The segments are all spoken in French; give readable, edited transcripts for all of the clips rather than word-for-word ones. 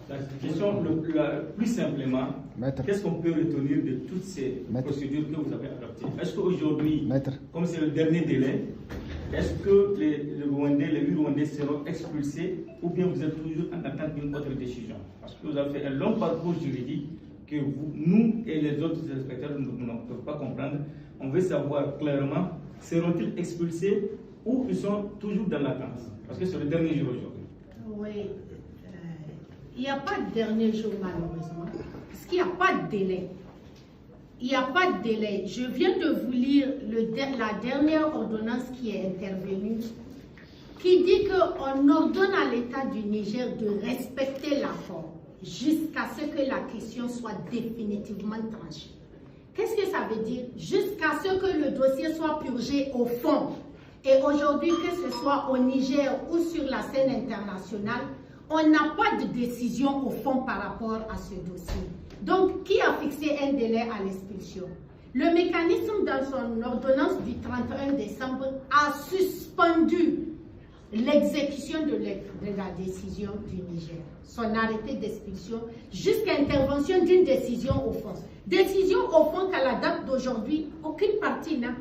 La question plus simplement, qu'est-ce qu'on peut retenir de toutes ces procédures que vous avez adoptées? Est-ce qu'aujourd'hui, comme c'est le dernier délai, est-ce que les 8 Rwandais seront expulsés ou bien vous êtes toujours en attente d'une autre décision? Parce que vous avez fait un long parcours juridique que nous et les autres spectateurs ne peuvent pas comprendre. On veut savoir clairement, seront-ils expulsés ou ils sont toujours dans l'attente? Parce que c'est le dernier jour aujourd'hui. Oui. Il n'y a pas de dernier jour malheureusement, parce qu'il n'y a pas de délai. Il n'y a pas de délai. Je viens de vous lire la dernière ordonnance qui est intervenue, qui dit qu'on ordonne à l'État du Niger de respecter l'accord jusqu'à ce que la question soit définitivement tranchée. Qu'est-ce que ça veut dire? Jusqu'à ce que le dossier soit purgé au fond. Et aujourd'hui, que ce soit au Niger ou sur la scène internationale, on n'a pas de décision au fond par rapport à ce dossier. Donc, qui a fixé un délai à l'expulsion? Le mécanisme, dans son ordonnance du 31 décembre, a suspendu l'exécution de la décision du Niger, son arrêté d'expulsion, jusqu'à intervention d'une décision au fond. Décision au fond qu'à la date d'aujourd'hui, aucune partie n'a.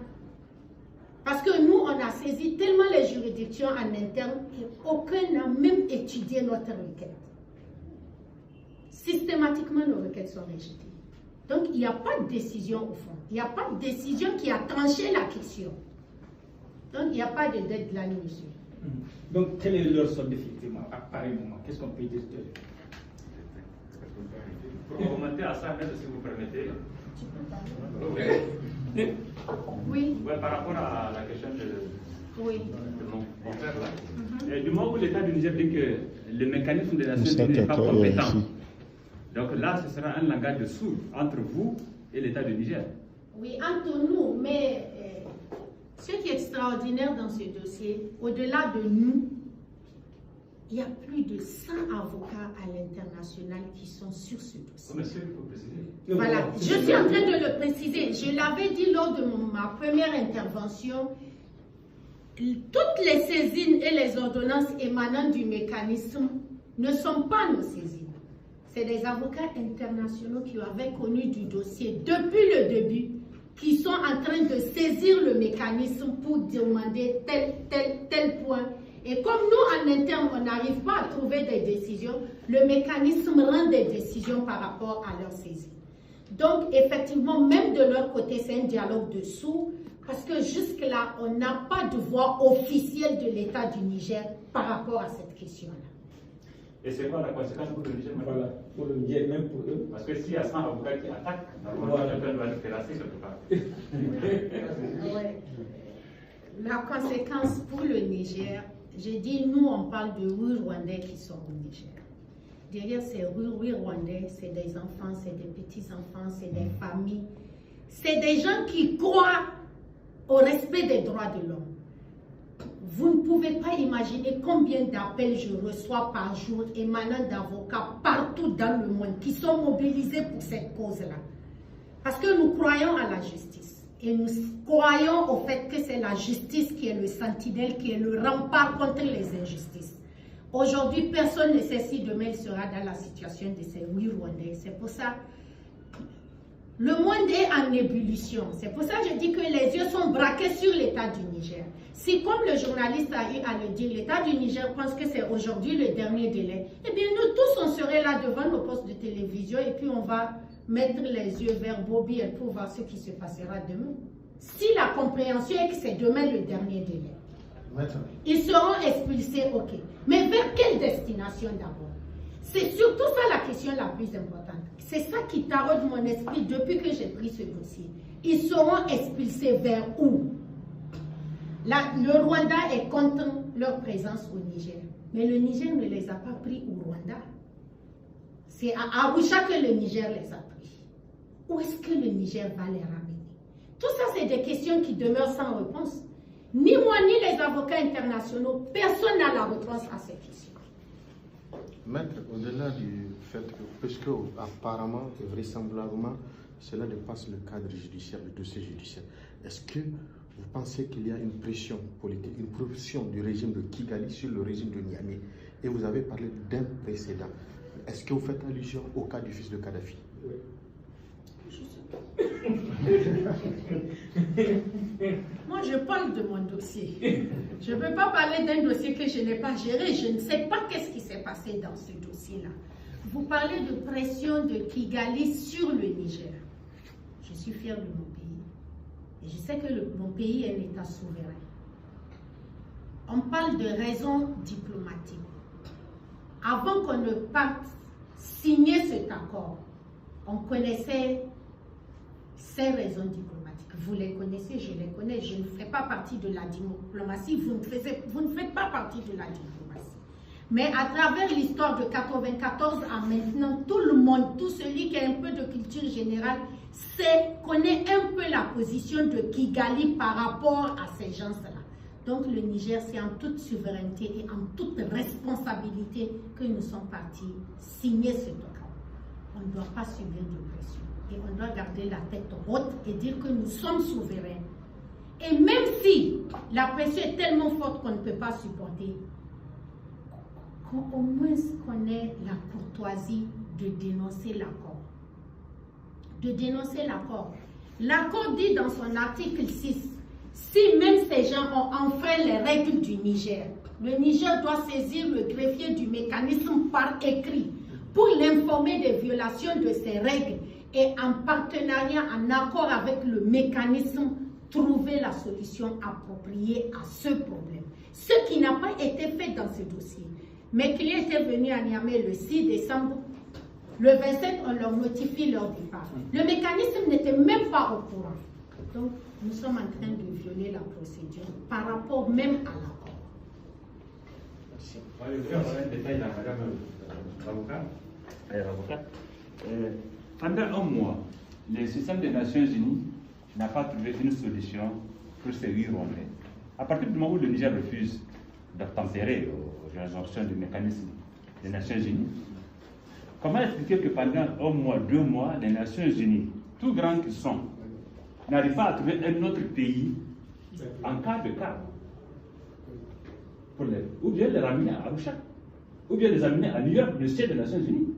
Parce que nous, on a saisi tellement les juridictions en interne qu'aucun n'a même étudié notre requête. Systématiquement, nos requêtes sont rejetées. Donc, il n'y a pas de décision au fond. Il n'y a pas de décision qui a tranché la question. Donc, il n'y a pas de deadline, monsieur. Donc, quel est leur solde effectivement à pareil moment? Qu'est-ce qu'on peut dire de eux? Pour remonter à ça, si vous permettez. Tu peux parler? Oui. Ouais, par rapport à la question de mon confrère là. Du moment où l'État du Niger dit que le mécanisme des Nations Unies n'est pas compétent, donc là, ce sera un langage de sourd entre vous et l'État du Niger. Oui, entre nous, mais ce qui est extraordinaire dans ce dossier, au-delà de nous, il y a plus de 100 avocats à l'international qui sont sur ce dossier. Monsieur, il faut préciser. Voilà, je suis en train de le préciser. Je l'avais dit lors de ma première intervention. Toutes les saisines et les ordonnances émanant du mécanisme ne sont pas nos saisines. C'est des avocats internationaux qui avaient connu du dossier depuis le début, qui sont en train de saisir le mécanisme pour demander tel point. Et comme nous, en interne, on n'arrive pas à trouver des décisions, le mécanisme rend des décisions par rapport à leur saisie. Donc, effectivement, même de leur côté, c'est un dialogue de sourds, parce que jusque-là, on n'a pas de voix officielle de l'État du Niger par rapport à cette question-là. Et c'est quoi la conséquence pour le Niger? Voilà, pour le Niger, même pour eux. Parce que s'il y a 100 avocats qui attaquent, normalement, quelqu'un doit le terrasser quelque part. Ouais. La conséquence pour le Niger, j'ai dit, nous, on parle de 8 Rwandais qui sont au Niger. Derrière ces 8 Rwandais, c'est des enfants, c'est des petits-enfants, c'est des familles. C'est des gens qui croient au respect des droits de l'homme. Vous ne pouvez pas imaginer combien d'appels je reçois par jour émanant d'avocats partout dans le monde qui sont mobilisés pour cette cause-là. Parce que nous croyons à la justice. Et nous croyons au fait que c'est la justice qui est le sentinelle, qui est le rempart contre les injustices. Aujourd'hui, personne ne sait si demain il sera dans la situation de ces 8 Rwandais. C'est pour ça le monde est en ébullition. C'est pour ça que je dis que les yeux sont braqués sur l'État du Niger. Si, comme le journaliste a eu à le dire, l'État du Niger pense que c'est aujourd'hui le dernier délai, eh bien nous tous, on serait là devant nos postes de télévision et puis on va mettre les yeux vers Bobby pour voir ce qui se passera demain. Si la compréhension est que c'est demain le dernier délai, ils seront expulsés, ok. Mais vers quelle destination d'abord? C'est surtout ça la question la plus importante. C'est ça qui taraude mon esprit depuis que j'ai pris ce dossier. Ils seront expulsés vers où? Là, le Rwanda est contre leur présence au Niger. Mais le Niger ne les a pas pris au Rwanda. C'est à Arusha que le Niger les a pris. Où est-ce que le Niger va les ramener? Tout ça, c'est des questions qui demeurent sans réponse. Ni moi, ni les avocats internationaux, personne n'a la réponse à ces questions. Maître, au-delà du fait que, puisque apparemment et vraisemblablement, cela dépasse le cadre judiciaire, le dossier judiciaire, est-ce que vous pensez qu'il y a une pression politique, une pression du régime de Kigali sur le régime de Niamey? Et vous avez parlé d'un précédent. Est-ce que vous faites allusion au cas du fils de Kadhafi? Oui. Moi, je parle de mon dossier. Je ne peux pas parler d'un dossier que je n'ai pas géré. Je ne sais pas qu'est-ce qui s'est passé dans ce dossier-là. Vous parlez de pression de Kigali sur le Niger. Je suis fière de mon pays. Et je sais que mon pays est un État souverain. On parle de raisons diplomatiques. Avant qu'on ne parte signer cet accord, on connaissait ces raisons diplomatiques. Vous les connaissez, je les connais. Je ne fais pas partie de la diplomatie. Vous ne faites pas partie de la diplomatie. Mais à travers l'histoire de 1994 à maintenant, tout le monde, tout celui qui a un peu de culture générale, connaît un peu la position de Kigali par rapport à ces gens-là. Donc le Niger, c'est en toute souveraineté et en toute responsabilité que nous sommes partis signer ce accord. On ne doit pas subir de pression. Et on doit garder la tête haute et dire que nous sommes souverains. Et même si la pression est tellement forte qu'on ne peut pas supporter, qu'au moins qu'on ait la courtoisie de dénoncer l'accord. De dénoncer l'accord. L'accord dit dans son article 6, si même ces gens ont enfreint les règles du Niger, le Niger doit saisir le greffier du mécanisme par écrit pour l'informer des violations de ces règles et en partenariat, en accord avec le mécanisme, trouver la solution appropriée à ce problème. Ce qui n'a pas été fait dans ce dossier. Mes clients étaient venus à Niamey le 6 décembre. Le 27, on leur notifie leur départ. Le mécanisme n'était même pas au courant. Donc, nous sommes en train de violer la procédure par rapport même à l'accord. Merci. On va faire un détail là, madame l'avocat. Pendant un mois, le système des Nations Unies n'a pas trouvé une solution pour ces 8 Rwandais. À partir du moment où le Niger refuse d'obtempérer aux résorptions du mécanisme des Nations Unies, comment expliquer que pendant un mois, 2 mois, les Nations Unies, tout grands qu'ils sont, n'arrivent pas à trouver un autre pays en cas de cas ou bien les ramener à Arusha, ou bien les amener à New York, le siège des Nations Unies.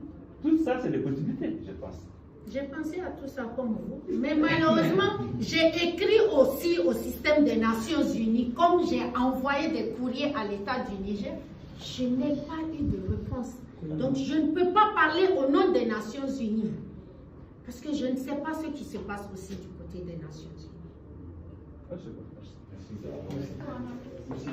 Tout ça, c'est des possibilités, je pense. J'ai pensé à tout ça comme vous, mais malheureusement, j'ai écrit aussi au système des Nations Unies, comme j'ai envoyé des courriers à l'État du Niger, je n'ai pas eu de réponse. Donc, je ne peux pas parler au nom des Nations Unies, parce que je ne sais pas ce qui se passe aussi du côté des Nations Unies. Merci.